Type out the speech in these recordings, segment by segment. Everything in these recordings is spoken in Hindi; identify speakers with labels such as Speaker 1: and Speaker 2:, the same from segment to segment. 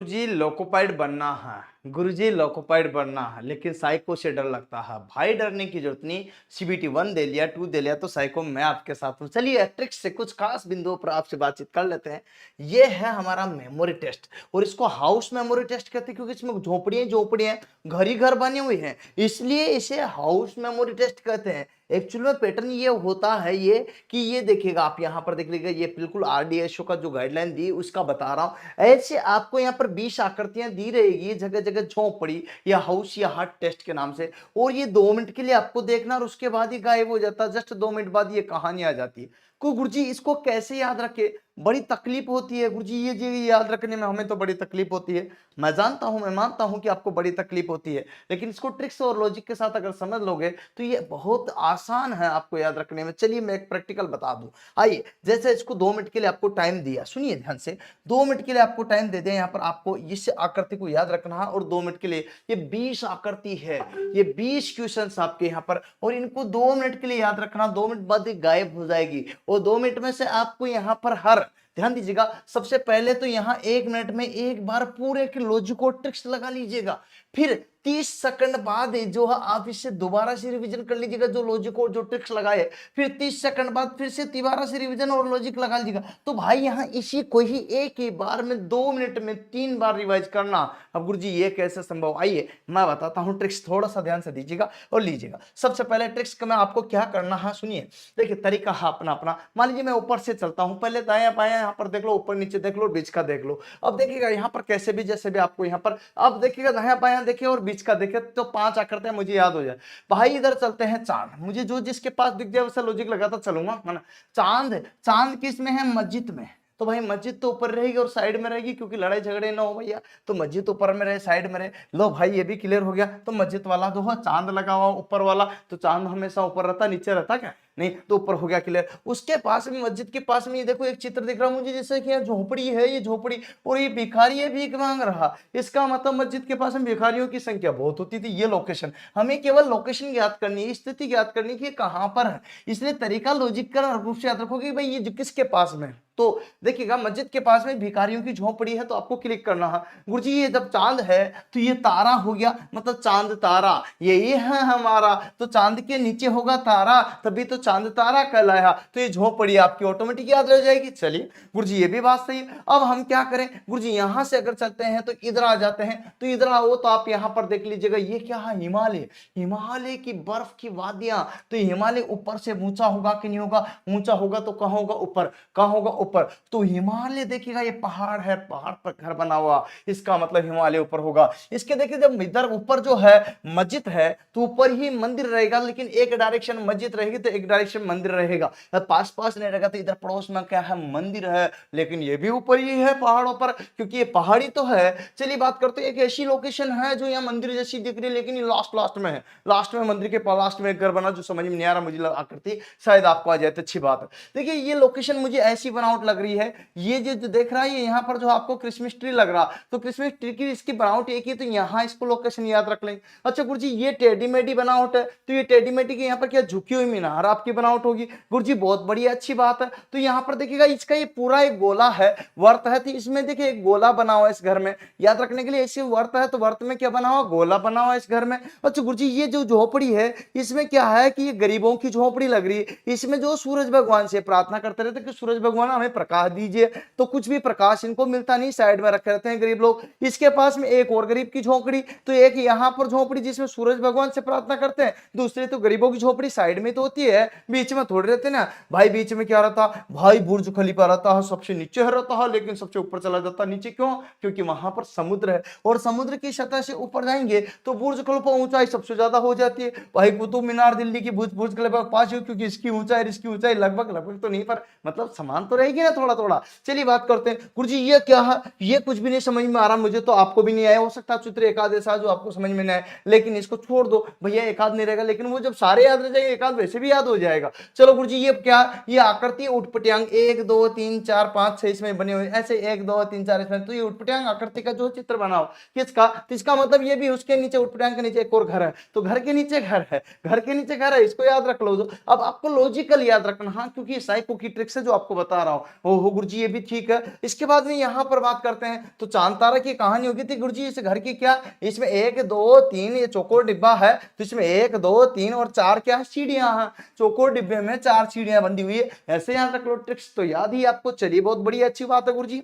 Speaker 1: गुरुजी लोकोपाइड बनना है। गुरुजी लोकोपाइड बनना है, लेकिन साइको से डर लगता है। भाई डरने की जरूरत नहीं। सीबीटी 1 दे लिया, 2 दे लिया तो साइको मैं आपके साथ हूँ। चलिए ट्रिक्स से कुछ खास बिंदुओं पर आपसे बातचीत कर लेते हैं। ये है हमारा मेमोरी टेस्ट, और इसको हाउस मेमोरी टेस्ट कहते हैं क्योंकि इसमें झोपड़ियां घर ही घर बने हुए हैं, इसलिए इसे हाउस मेमोरी टेस्ट कहते हैं। एक्चुअल में पैटर्न ये होता है ये कि ये देखिएगा, आप यहाँ पर देख लीजिएगा, ये बिल्कुल आरडीएसओ का जो गाइडलाइन दी उसका बता रहा हूं। ऐसे आपको यहाँ पर 20 आकृतियां दी रहेगी, जगह जगह झोंपड़ी या हाउस या हट टेस्ट के नाम से, और ये 2 मिनट के लिए आपको देखना और उसके बाद ही गायब हो जाता है। जस्ट 2 मिनट बाद ये कहानी आ जाती है। को गुरुजी इसको कैसे याद रखे, बड़ी तकलीफ होती है गुरुजी, ये जी याद रखने में हमें तो बड़ी तकलीफ होती है। मैं जानता हूं, मैं मानता हूं कि आपको बड़ी तकलीफ होती है, लेकिन इसको ट्रिक्स और लॉजिक के साथ अगर समझ लोगे तो ये बहुत आसान है आपको याद रखने में। चलिए मैं एक प्रैक्टिकल बता दूं। आइए, जैसे इसको 2 मिनट के लिए आपको टाइम दिया, सुनिए ध्यान से। 2 मिनट के लिए आपको टाइम दे दें, यहाँ पर आपको इस आकृति को याद रखना है, और 2 मिनट के लिए ये 20 आकृति है, ये 20 क्वेश्चन आपके यहाँ पर, और इनको 2 मिनट के लिए याद रखना। 2 मिनट बाद गायब हो जाएगी, और 2 मिनट में से आपको यहाँ पर हर, ध्यान दीजिएगा, सबसे पहले तो यहां 1 मिनट में एक बार पूरे के लॉजिक और ट्रिक्स लगा लीजिएगा। फिर 30 सेकंड बाद जो है आप इससे दोबारा से रिवीजन कर लीजिएगा, जो लॉजिक और जो ट्रिक्स लगाए। फिर 30 सेकंड बाद फिर से दोबारा से रिवीजन और लॉजिक लगा लीजिएगा। तो भाई यहां इसी को ही एक ही बार में 2 मिनट में 3 बार रिवाइज करना। अब गुरुजी ये कैसे संभव, आइए मैं बताता हूं ट्रिक्स, थोड़ा सा ध्यान से दीजिएगा और लीजिएगा। सबसे पहले ट्रिक्स का मैं आपको क्या करना है सुनिए। देखिए तरीका है अपना अपना। मान लीजिए मैं ऊपर से चलता हूं, पहले दाया बाया यहाँ पर देख लो, ऊपर नीचे देख लो, बीच का देख लो। अब देखिएगा यहाँ पर कैसे भी जैसे भी आपको यहाँ पर, अब देखिएगा दाया बाया देखिए और बीच का देखिए, तो 5 आकृतियां मुझे याद हो जाए। भाई इधर चलते हैं चांद, मुझे जो जिसके पास दिख जाए वैसे लॉजिक लगाता चलूंगा, है ना। चांद, चांद किस में है, मस्जिद में। तो भाई मस्जिद तो ऊपर रहेगी और साइड में रहेगी, क्योंकि लड़ाई झगड़े ना हो भैया, तो मस्जिद ऊपर में रहे साइड में रहे। लो भाई ये भी क्लियर हो गया। तो मस्जिद वाला जो है चांद लगा हुआ ऊपर वाला, तो चांद हमेशा ऊपर रहता, नीचे रहता क्या, नहीं, तो ऊपर हो गया क्लियर। उसके पास में, मस्जिद के पास में ये देखो एक चित्र दिख रहा है मुझे, जैसे कि यहाँ झोपड़ी है, ये झोपड़ी, और ये भिखारी है भीख मांग रहा। इसका मतलब मस्जिद के पास में भिखारियों की संख्या बहुत होती थी। ये लोकेशन, हमें केवल लोकेशन याद करनी है, स्थिति याद करनी है कि कहां पर है। इसलिए तरीका लॉजिकल रूप से याद रखोगे भाई ये किसके पास में। तो देखिएगा मस्जिद के पास में भिखारियों की झोपड़ी है, तो आपको क्लिक करना है। गुरुजी ये जब चांद है तो ये तारा हो गया, मतलब चांद तारा यही है हमारा, तो चांद के नीचे होगा तारा, तभी तो चांद तारा कहलाया। तो ये झोपड़ी आपकी ऑटोमेटिक याद रह जाएगी। चलिए गुरुजी ये भी बात सही है। अब हम क्या करें गुरुजी, यहां से अगर चलते हैं तो इधर आ जाते हैं, तो इधर आओ तो आप यहां पर देख लीजिएगा ये क्या है, हिमालय। हिमालय की बर्फ की वादियां, तो हिमालय ऊपर से ऊंचा होगा कि नहीं होगा, ऊंचा होगा तो कहां होगा, ऊपर, कहां होगा, ऊपर। तो हिमालय देखिएगा ये पहाड़ है, पहाड़ पर घर बना हुआ, इसका मतलब हिमालय ऊपर होगा। इसके देखिए जब इधर ऊपर जो है मस्जिद है, तो ऊपर ही मंदिर रहेगा, लेकिन एक डायरेक्शन मस्जिद रहेगी तो एक डायरेक्शन मंदिर रहेगा, पास पास नहीं रहेगा। तो इधर पड़ोस में क्या है, मंदिर है, लेकिन ये भी ऊपर ही है पहाड़ों पर, क्योंकि ये पहाड़ी तो है। चलिए बात करते हैं, एक ऐसी लोकेशन है जो यहाँ मंदिर जैसी दिख रही है, लेकिन ये लास्ट लास्ट में है, लास्ट में मंदिर के लास्ट में एक घर बना, जो समझ में नहीं आ रहा मुझे, आकृति शायद आपको आ जाए तो अच्छी बात है। देखिए ये लोकेशन मुझे ऐसी बनावट लग रही है, ये जो देख रहा है यहाँ पर जो आपको क्रिसमस ट्री लग रहा, तो क्रिसमस ट्री की इसकी बनावट एक ही, तो यहाँ इसको लोकेशन याद रख लेंगे। अच्छा गुरुजी ये टेढ़ी मेढ़ी बनावट है, तो ये टेढ़ी मेढ़ी की यहाँ पर क्या झुकी हुई मीनार आपकी बनावट होगी। गुरुजी बहुत बढ़िया, अच्छी बात है। तो यहाँ पर देखिएगा इसका ये पूरा एक गोला है, वर्त है, तो इसमें देखिए एक गोला बना हुआ है इस घर में, याद रखने के लिए। ऐसे वर्त है तो वर्त में क्या बना हुआ, गोला बना हुआ है इस घर में। अच्छा गुरुजी ये जो झोपड़ी है इसमें क्या है कि ये गरीबों की झोपड़ी लग रही है। इसमें जो सूरज भगवान से प्रार्थना करते रहते कि सूरज भगवान हमें प्रकाश दीजिए, तो कुछ भी प्रकाश इनको मिलता नहीं, साइड में रखे रहते हैं गरीब लोग। इसके पास में एक और गरीब की झोपड़ी, तो एक यहाँ पर झोपड़ी जिसमें सूरज भगवान से प्रार्थना करते हैं, दूसरी तो गरीबों की झोपड़ी साइड में तो होती है, बीच में थोड़े रहते ना भाई। बीच में क्या रहता भाई, बुर्ज खलीफा रहता है, सबसे नीचे रहता है, लेकिन सबसे ऊपर चला जाता है नीचे, क्यों, क्योंकि वहां पर समुद्र है, और समुद्र की सतह से ऊपर जाएंगे तो बुर्ज खलीफा ऊंचाई सबसे ज्यादा हो जाती है। भाई कुतुब मीनार दिल्ली की बुर्ज खलीफा पास है, क्योंकि इसकी ऊंचाई इसकी ऊंचाई लगभग लगभग तो नहीं, पर मतलब समान तो रहेगी ना थोड़ा थोड़ा। चलिए बात करते हैं गुरुजी ये क्या है, ये कुछ भी नहीं समझ में आ रहा मुझे, तो आपको भी नहीं आया, हो सकता है चित्र एकाद ऐसा जो आपको समझ में नहीं आए, लेकिन इसको छोड़ दो भैया, एकाद नहीं रहेगा, लेकिन वो जब सारे याद रह जाएंगे एकाद वैसे भी याद हो जाएगा। चलो गुरुजी ये क्या, ये आकृति उटपटांग 1 2 3 4 5 6 इसमें बने हुए, ऐसे 1 2 3 4 इसमें, तो ये उटपटांग आकृति का जो चित्र बनाओ किसका, तो इसका मतलब ये भी उसके नीचे उटपटांग के नीचे एक और घर है, तो घर के नीचे घर है, घर के नीचे घर है, इसको याद रख लो। अब आपको लॉजिकल याद रखना, हाँ, क्योंकि साइको की ट्रिक्स है जो आपको बता रहा बनाओ। ओहो गुरुजी ये भी ठीक है। इसके बाद में यहाँ पर बात करते हैं तो चांद तारा की कहानी होगी थी गुरुजी इस घर की क्या, इसमें 1 2 3 ये चौकोर डिब्बा है तो इसमें 1 2 3 और 4 क्या है सीढ़ियां हैं, चौकोर डिब्बे में 4 सीढ़ियां बंधी हुई है, ऐसे याद रख लो ट्रिक्स तो याद ही आपको। चलिए बहुत बड़ी अच्छी बात है गुरुजी।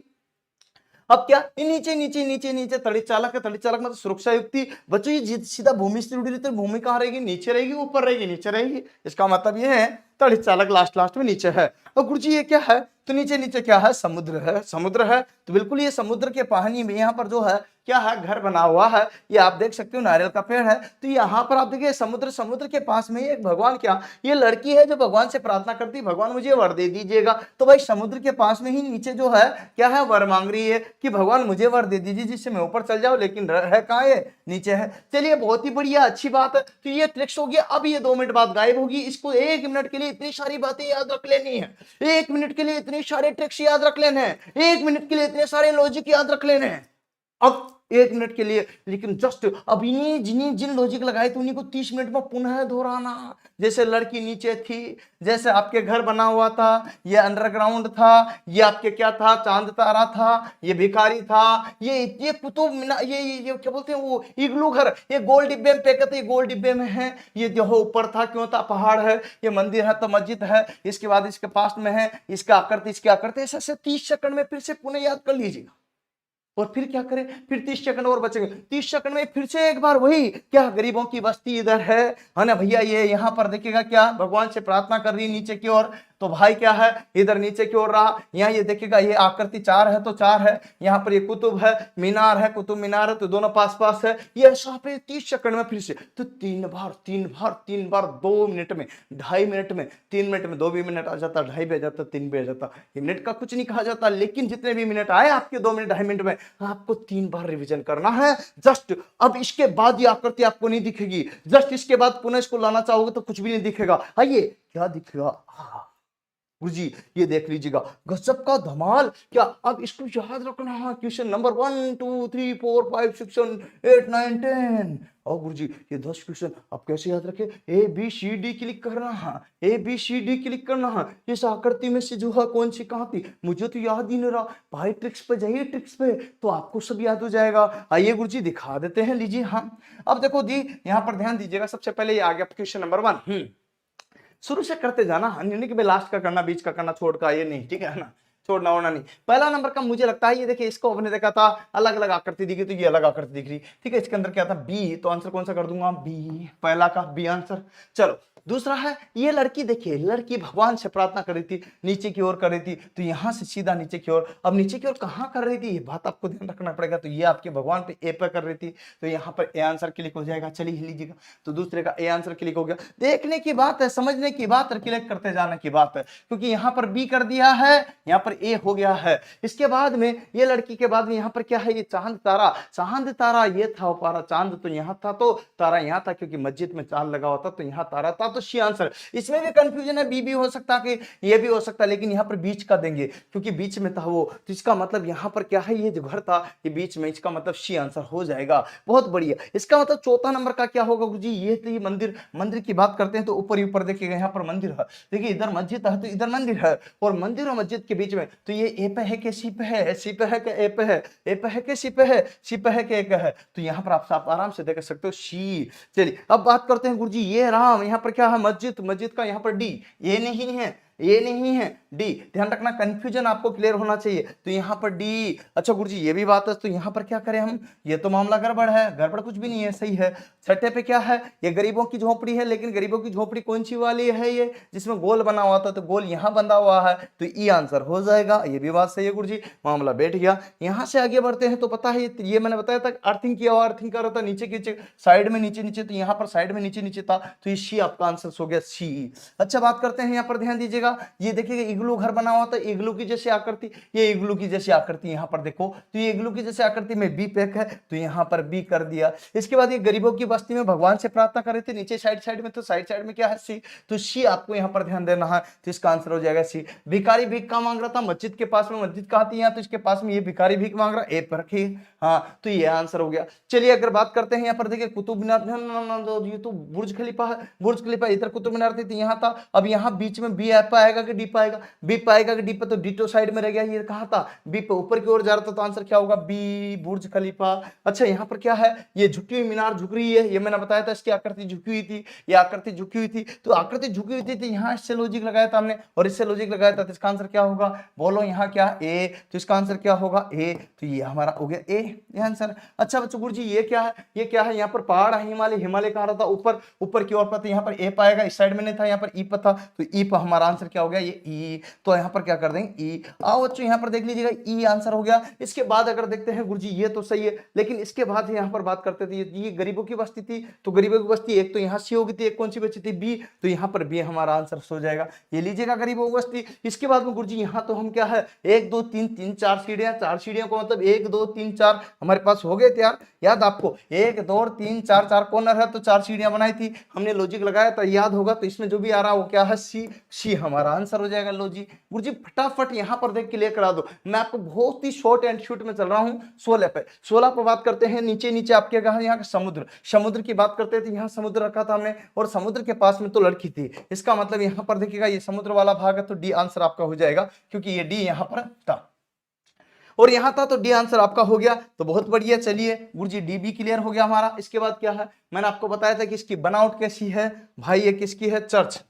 Speaker 1: अब क्या ये नीचे नीचे नीचे नीचे तड़ी चालक है, तड़ी चालक मतलब सुरक्षा युक्ति। बच्चों ये सीधा भूमि से जुड़ी रही तो भूमि कहाँ रहेगी, नीचे रहेगी ऊपर रहेगी, नीचे रहेगी। इसका मतलब ये है तड़ी चालक लास्ट लास्ट में नीचे है। और गुरुजी ये क्या है तो नीचे नीचे क्या है समुद्र है, समुद्र है तो बिल्कुल ये समुद्र के पानी में यहाँ पर जो है क्या है घर बना हुआ है, ये आप देख सकते हो नारियल का पेड़ है। तो यहाँ पर आप देखिए समुद्र, समुद्र के पास में एक भगवान क्या ये लड़की है जो भगवान से प्रार्थना करती है भगवान मुझे वर दे दीजिएगा। तो भाई समुद्र के पास में ही नीचे जो है क्या है वर मांग रही है कि भगवान मुझे वर दे दीजिए जिससे मैं ऊपर चल जाऊं, लेकिन है कहाँ है नीचे है। चलिए बहुत ही बढ़िया अच्छी बात है। तो ये ट्रिक्स हो गया। अब ये 2 मिनट बाद गायब होगी, इसको 1 मिनट के लिए इतनी सारी बातें याद रख लेनी है, 1 मिनट के लिए इतने सारे ट्रिक्स याद रख लेने हैं, 1 मिनट के लिए इतने सारे लॉजिक याद रख लेने हैं। अब 1 मिनट के लिए, लेकिन जस्ट अब इन्हीं जिन लॉजिक लगाए थे उन्हीं को 30 मिनट में पुनः दोहराना। जैसे लड़की नीचे थी, जैसे आपके घर बना हुआ था, ये अंडरग्राउंड था, ये आपके क्या था चांद तारा था, ये भिखारी था, ये कुतुब मीनार, ये क्या बोलते हैं वो इग्लू घर, ये गोल डिब्बे में पैक थे, ये गोल डिब्बे में है, ये जो ऊपर था क्यों था पहाड़ है, ये मंदिर है तो मस्जिद है, इसके बाद इसके पास में है, इसका आकृति इसके आकृति, ऐसे 30 सेकंड में फिर से पुनः याद कर लीजिएगा। और फिर क्या करें, फिर 30 सेकंड और बचेंगे, 30 सेकंड में फिर से एक बार वही क्या गरीबों की बस्ती इधर है ना भैया, ये यहाँ पर देखिएगा क्या भगवान से प्रार्थना कर रही है नीचे की ओर, तो भाई क्या है इधर नीचे की ओर रहा, यहाँ ये देखिएगा ये आकृति 4 है तो 4 है, यहाँ पर ये कुतुब है, मीनार है, कुतुब मीनार है तो दोनों पास पास है, ये ऐसा पे 30 सेकंड में फिर से तो 3 बार 2 मिनट में, 2.5 मिनट में, 3 मिनट में 2 भी मिनट आ जाता, 2.5 भी आ जाता, 3 भी आ जाता, ये मिनट का कुछ नहीं कहा जाता, लेकिन जितने भी मिनट आए आपके 2 मिनट 2.5 मिनट में आपको 3 बार रिवीजन करना है जस्ट। अब इसके बाद ये आकृति आपको नहीं दिखेगी, जस्ट इसके बाद पुनः इसको लाना चाहोगे तो कुछ भी नहीं दिखेगा। आइए क्या दिखेगा गुरुजी ये देख लीजिएगा गजब का धमाल। क्या अब इसको याद रखना है, क्वेश्चन नंबर 1 2 3 4 5 6 7 8 9 10। और गुरुजी ये 10 क्वेश्चन आप कैसे याद रखे, ABCD क्लिक करना है, ABCD क्लिक करना है, इस आकृति में से जो है कौन सी कहाँ थी मुझे तो याद ही नहीं रहा, भाई ट्रिक्स पे जाइए, ट्रिक्स पे तो आपको सब याद हो जाएगा। आइए गुरुजी दिखा देते हैं, लीजिए। हाँ अब देखो जी यहाँ पर ध्यान दीजिएगा, सबसे पहले ये आ गया क्वेश्चन नंबर 1। शुरू से करते जाना, नहीं कि लास्ट का करना बीच का करना छोड़ का ये नहीं, ठीक है ना, छोड़ना होना नहीं। पहला नंबर का मुझे लगता है ये देखिए, इसको आपने देखा था अलग अलग आकृति दिखी तो ये अलग आकृति दिख रही, ठीक है। इसके अंदर क्या था बी, तो आंसर कौन सा कर दूंगा बी, पहला का बी आंसर। चलो दूसरा है ये लड़की, देखिए लड़की भगवान से प्रार्थना कर रही थी, नीचे की ओर कर रही थी, तो यहां से सीधा नीचे की ओर। अब नीचे की ओर कहां कर रही थी ये बात आपको ध्यान रखना पड़ेगा, तो ये आपके भगवान पे ए पे कर रही थी, तो यहाँ पर ए आंसर क्लिक हो जाएगा। चलिए लीजिएगा, तो दूसरे का ए आंसर क्लिक हो गया। देखने की बात है, समझने की बात है, क्लिक करते जाने की बात है, क्योंकि यहाँ पर बी कर दिया है, यहाँ पर ए हो गया है। इसके बाद में ये लड़की के बाद में यहाँ पर क्या है, ये चांद तारा, चांद तारा ये था पारा, चांद तो यहाँ था तो तारा यहाँ था, क्योंकि मस्जिद में चांद लगा होता तो यहाँ तारा था, तो सी आंसर। इसमें भी कंफ्यूजन है, बी भी हो सकता कि ये भी हो सकता, लेकिन यहाँ पर बीच का देंगे क्योंकि बीच में था वो, तो इसका मतलब यहाँ पर क्या है, ये जो घर था ये बीच में, इसका मतलब सी आंसर हो जाएगा। बहुत बढ़िया। इसका मतलब चौथा नंबर का क्या होगा गुरुजी, ये तो ये मंदिर, मंदिर की बात करते हैं तो ऊपर ही ऊपर देखिएगा यहाँ पर मंदिर है, देखिए इधर मस्जिद है तो इधर मंदिर है, और मंदिर और मस्जिद के बीच में, तो ये ए पे है कि सी पे है, सी पे है कि ए पे है, ए पे है कि सी पे है, सी पे है कि ए पे है, तो यहाँ पर आप आराम से देख सकते हो सी। चलिए अब बात करते हैं गुरुजी, ये राम यहाँ पर क्या है मस्जिद, मस्जिद का यहाँ पर डी, ये नहीं है, ये नहीं है, डी। ध्यान रखना कंफ्यूजन आपको क्लियर होना चाहिए, तो यहाँ पर डी। अच्छा गुरुजी ये भी बात है, तो यहाँ पर क्या करें हम, ये तो मामला गड़बड़ है, गड़बड़ कुछ भी नहीं है, सही है। छठे पे क्या है, ये गरीबों की झोपड़ी है, लेकिन गरीबों की झोपड़ी कौन सी वाली है, ये जिसमें गोल बना हुआ था, तो गोल यहाँ बंधा हुआ है, तो ई आंसर हो जाएगा। ये भी बात सही है गुरुजी, मामला बैठ गया। यहाँ से आगे बढ़ते हैं, तो पता है ये मैंने बताया था अर्थिंग किया हुआ, अर्थिंग कर रहा था नीचे नीचे साइड में, नीचे नीचे, तो यहाँ पर साइड में नीचे नीचे था, तो ये सी आपका आंसर हो गया सी। अच्छा बात करते हैं, यहाँ पर ध्यान दीजिएगा, ये देखिएगा इग्लू घर बना हुआ था, इग्लू की जैसी आकृति, ये इग्लू की जैसी आकृति यहाँ पर देखो, तो ये इग्लू की जैसी आकृति में बी पैक है, तो यहाँ पर बी कर दिया। इसके बाद ये गरीबों की बस्ती में भगवान से प्रार्थना कर रहे थे, नीचे साइड साइड में, तो साइड साइड में क्या है सी, तो सी आपको यहाँ पर ध्यान देना है, तो इसका आंसर हो जाएगा सी। भिखारी भीख का मांग रहा था मस्जिद के पास में, मस्जिद कहाँ थी यहाँ, तो इसके पास में ये भिखारी भीख मांग रहा, ए पर रखिए, हाँ तो ये आंसर हो गया। चलिए अगर बात करते हैं यहाँ पर देखिए कुतुब मीनार, ये तो बुर्ज खलीफा है, बुर्ज खलीफा इधर कुतुब मीनार थी, यहाँ था, अब यहाँ बीच में बी पाएगा कि डी पाएगा? बी पाएगा कि डी पे? तो डी तो साइड में रह गया, ये कहा था बी पे ऊपर की ओर जा रहा था, तो आंसर क्या होगा? बी, बुर्ज खलीफा। अच्छा यहाँ पर क्या है? ये झुकी हुई मीनार झुक रही है, ये मैंने बताया था इसकी आकृति झुकी हुई थी, ये आकृति झुकी हुई थी, तो आकृति झुकी हुई थी, तो यहाँ इससे लॉजिक लगाया था हमने और इससे लॉजिक लगाया था, तो इसका आंसर क्या होगा? बोलो यहाँ क्या? ए। तो इसका आंसर क्या होगा? ए। तो ये हमारा हो गया ए, ये आंसर। अच्छा बच्चों गुरुजी ये क्या है? ये क्या है? यहाँ पर पहाड़ है, हिमालय, हिमालय कहाँ रहा था? ऊपर, ऊपर की ओर पर, तो यहाँ पर ए पाएगा, इस साइड में नहीं था, यहाँ पर ई पर था, तो ई पर हमारा आंसर क्या हो गया? ये ई। तो यहाँ पर क्या कर देंगे? ई। आओ बच्चों यहाँ पर देख लीजिएगा, ई आंसर हो गया। इसके बाद अगर देखते हैं गुरुजी ये तो सही है, लेकिन इसके बाद यहाँ पर बात करते थे, ये गरीबों की बस्ती थी, तो गरीबों की बस्ती एक तो यहाँ सी होगी थी, एक कौन सी बची थी? बी। तो यहाँ पर बी हमारा आंसर हो जाएगा, ये लीजिएगा गरीबों की बस्ती। इसके बाद में गुरुजी यहाँ तो हम क्या है? 1 2 3 3 4 सीढ़ियां, 4 सीढ़ियों को मतलब 1 2 3 4 हमारे पास हो गए तैयार। याद आपको 1 2 3 4, 4 कॉर्नर है तो 4 सीढ़ियां बनाई थी हमने, लॉजिक लगाया था, याद होगा। तो इसमें जो भी आ रहा है वो क्या है? सी। सी हमारा आंसर हो जाएगा। लो जी गुरुजी फटाफट यहाँ पर देख क्लियर करा दो, मैं आपको बहुत ही शॉर्ट एंड शूट में चल रहा हूँ। 16 पे, 16 पर बात करते हैं। नीचे नीचे आपके कहा यहाँ का समुद्र, समुद्र की बात करते थे, यहाँ समुद्र रखा था हमने और समुद्र के पास में तो लड़की थी, इसका मतलब यहाँ पर देखिएगा ये समुद्र वाला भाग है, तो डी आंसर आपका हो जाएगा क्योंकि ये डी यहाँ पर था और यहां था, तो डी आंसर आपका हो गया। तो बहुत बढ़िया, चलिए गुरुजी डी भी क्लियर हो गया हमारा। इसके बाद क्या है? मैंने आपको बताया था कि इसकी बनावट कैसी है भाई, ये किसकी है? चर्च।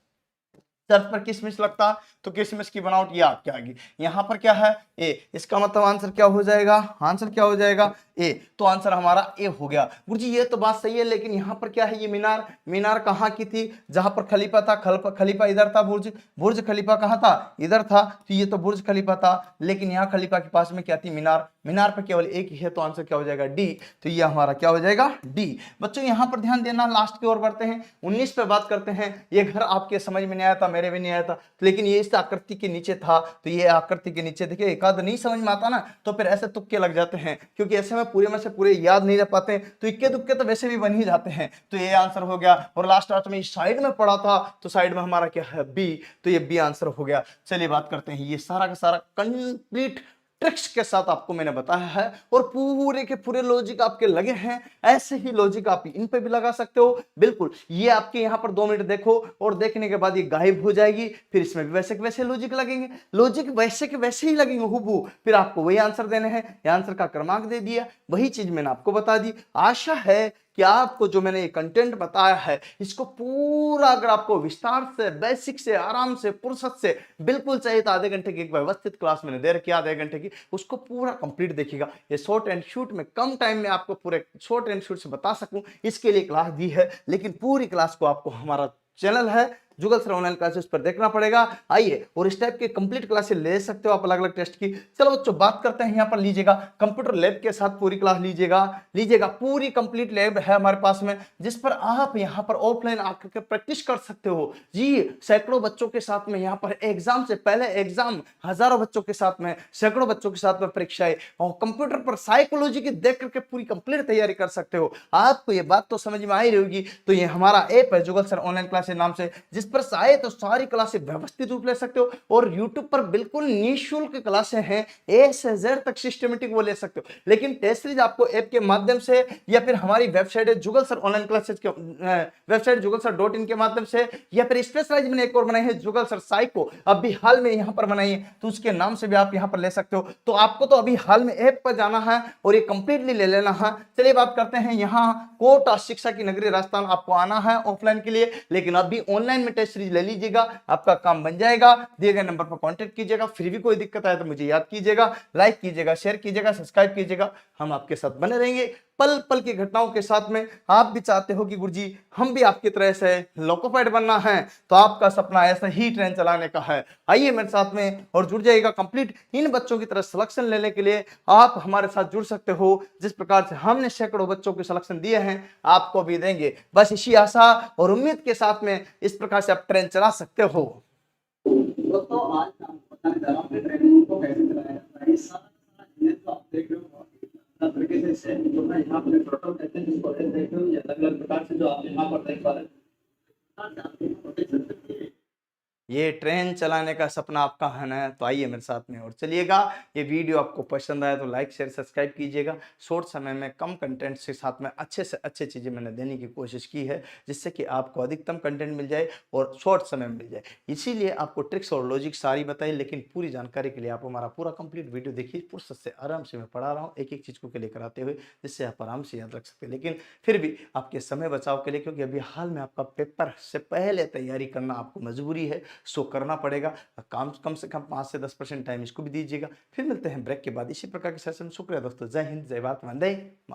Speaker 1: चर्च पर किसमिस लगता, तो किसमिस की बनावट ये आपकी आ गई। यहाँ पर क्या है? ए। इसका मतलब आंसर क्या हो जाएगा? आंसर क्या हो जाएगा? ए। तो आंसर हमारा ए हो गया। गुरुजी ये तो बात सही है, लेकिन यहाँ पर क्या है? ये मीनार, मीनार कहाँ की थी? जहां पर खलीफा था, खलीफा इधर था, बुर्ज, बुर्ज खलीफा कहाँ था? इधर था, तो ये तो बुर्ज खलीफा था, लेकिन यहाँ खलीफा के पास में क्या थी? मीनार। मीनार पर केवल एक ही है, तो आंसर क्या हो जाएगा? डी। तो ये हमारा क्या हो जाएगा? डी। बच्चों यहाँ पर ध्यान देना, लास्ट की ओर बढ़ते हैं, 19 पे बात करते हैं। ये घर आपके समझ में नहीं आया था, मेरे भी नहीं आया था, लेकिन ये इस आकृति के नीचे था, तो ये आकृति के नीचे देखिए, एक आध नहीं समझ में आता ना, तो फिर ऐसे तुक्के लग जाते हैं, क्योंकि ऐसे में पूरे में से पूरे याद नहीं रह पाते, तो इक्के दुक्के तो वैसे भी बन ही जाते हैं। तो ये आंसर हो गया। और लास्ट में साइड में पड़ा था, तो साइड में हमारा क्या है? बी। तो ये बी आंसर हो गया। चलिए बात करते हैं, ये सारा का सारा कंप्लीट ट्रिक्स के साथ आपको मैंने बताया है और पूरे के पूरे लॉजिक आपके लगे हैं। ऐसे ही लॉजिक आप इन पे भी लगा सकते हो, बिल्कुल। ये आपके यहाँ पर 2 मिनट देखो और देखने के बाद ये गायब हो जाएगी, फिर इसमें भी वैसे के वैसे लॉजिक लगेंगे, लॉजिक वैसे के वैसे ही लगेंगे हुबहू, फिर आपको वही आंसर देने हैं। ये आंसर का क्रमांक दे दिया, वही चीज मैंने आपको बता दी। आशा है कि आपको जो मैंने ये कंटेंट बताया है, इसको पूरा अगर आपको विस्तार से, बेसिक से, आराम से, फुर्सत से बिल्कुल चाहिए तो आधे घंटे की एक व्यवस्थित क्लास मैंने दे रखी है, आधे घंटे की, उसको पूरा कंप्लीट देखिएगा। ये शॉर्ट एंड शूट में कम टाइम में आपको पूरे शॉर्ट एंड शूट से बता सकूं, इसके लिए क्लास दी है, लेकिन पूरी क्लास को आपको हमारा चैनल है जुगल सर ऑनलाइन क्लासेस पर देखना पड़ेगा। आइए और इस टाइप के कंप्लीट क्लासेस ले सकते हो आप अलग अलग टेस्ट की। चलो बच्चों बात करते हैं, यहाँ पर लीजिएगा कंप्यूटर लैब के साथ पूरी क्लास लीजिएगा पूरी कंप्लीट लैब है हमारे पास में, जिस पर आप यहाँ पर ऑफलाइन आकर के प्रैक्टिस कर सकते हो जी। सैकड़ों बच्चों के साथ में यहाँ पर एग्जाम से पहले एग्जाम, हजारों बच्चों के साथ में, सैकड़ों बच्चों के साथ में परीक्षाएं, और कंप्यूटर पर साइकोलॉजी की देख करके पूरी कंप्लीट तैयारी कर सकते हो। आपको ये बात तो समझ में आई रहेगी। तो ये हमारा ऐप है जुगल सर ऑनलाइन क्लासेस नाम से, जिस पर चाहे तो सारी क्लासें व्यवस्थित रूप ले सकते हो, और YouTube पर बिल्कुल निःशुल्क क्लासें हैं, ए से जेड तक सिस्टमेटिक वो ले सकते हो। लेकिन टेस्ट सीरीज आपको ऐप के माध्यम से या फिर हमारी वेबसाइट है जुगल सर ऑनलाइन क्लासेस के वेबसाइट jugalsar.in के माध्यम से, या फिर स्पेशलाइज मैंने एक और बनाई है जुगल सर साइको, अभी हाल में यहाँ पर बनाई है, तो उसके नाम से भी आप यहाँ पर ले सकते हो। तो आपको तो अभी हाल में ऐप पर जाना है और ये कंप्लीटली ले लेना है। चलिए बात करते हैं, यहाँ कोटा शिक्षा की नगरी राजस्थान आपको आना है ऑफलाइन के लिए, लेकिन अभी ऑनलाइन में टेस्ट सीरीज ले लीजिएगा, आपका काम बन जाएगा। दिए गए नंबर पर कांटेक्ट कीजिएगा, फिर भी कोई दिक्कत आए तो मुझे याद कीजिएगा, लाइक कीजिएगा, शेयर कीजिएगा, सब्सक्राइब कीजिएगा, हम आपके साथ बने रहेंगे पल पल की घटनाओं के साथ में। आप भी चाहते हो कि गुरुजी हम भी आपकी तरह से लोकोपाइड बनना है, तो आपका सपना ऐसा ही ट्रेन चलाने का है, आइए मेरे साथ में और जुड़ जाइएगा। कंप्लीट इन बच्चों की तरह सिलेक्शन लेने के लिए आप हमारे साथ जुड़ सकते हो, जिस प्रकार से हमने सैकड़ों बच्चों को सिलेक्शन दिए हैं आपको भी देंगे, बस इसी आशा और उम्मीद के साथ में इस प्रकार से आप ट्रेन चला सकते हो।
Speaker 2: दोस्तों आज मैं आपको बताने जा रहा हूं कि ट्रेनिंग को कैसे चलाया जाता है। सारा चीजें तो आप देख रहे हो तरीके से इससे जो मैं यहाँ पर प्रोटोटाइप कहते हैं जिसको देख रहे हो, ये अलग अलग प्रकार से जो आप यहाँ पर देख पा रहे हैं।
Speaker 1: ये ट्रेन चलाने का सपना आपका है ना, तो आइए मेरे साथ में और चलिएगा। ये वीडियो आपको पसंद आया तो लाइक शेयर सब्सक्राइब कीजिएगा। शॉर्ट समय में कम कंटेंट के साथ में अच्छे से अच्छे चीज़ें मैंने देने की कोशिश की है, जिससे कि आपको अधिकतम कंटेंट मिल जाए और शॉर्ट समय में मिल जाए। इसीलिए आपको ट्रिक्स और लॉजिक सारी बताई, लेकिन पूरी जानकारी के लिए आप हमारा पूरा कंप्लीट वीडियो देखिए। फुर्सत से आराम से मैं पढ़ा रहा हूँ एक एक चीज़ को क्लियर कराते हुए, जिससे आप आराम से याद रख सकते हैं। लेकिन फिर भी आपके समय बचाव के लिए, क्योंकि अभी हाल में आपका पेपर से पहले तैयारी करना आपको मजबूरी है, सो करना पड़ेगा। काम कम से कम 5 से 10% टाइम इसको भी दीजिएगा। फिर मिलते हैं ब्रेक के बाद इसी प्रकार के सेशन। शुक्रिया दोस्तों। जय हिंद, जय भारत, वंदे मातरम।